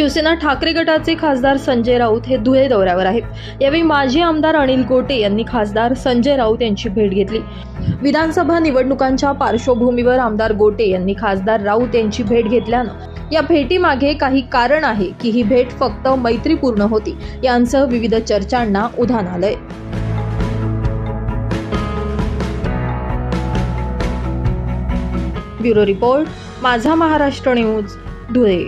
शिवसेना ठाकरे गटाचे खासदार संजय राऊत हे धुळे दौऱ्यावर आहेत। यावेळी माजी आमदार अनिल गोटे यांनी खासदार संजय राऊत यांची भेट घेतली। विधानसभा निवडणुकांच्या पार्श्वभूमीवर आमदार गोटे यांनी खासदार राऊत यांची भेट घेतल्यानं या भेटीमागे काही कारण आहे की ही भेट फक्त मैत्रीपूर्ण होती यांसह विविध चर्चांना उधाण आलंय। ब्युरो रिपोर्ट, माझा महाराष्ट्र न्यूज, धुळे।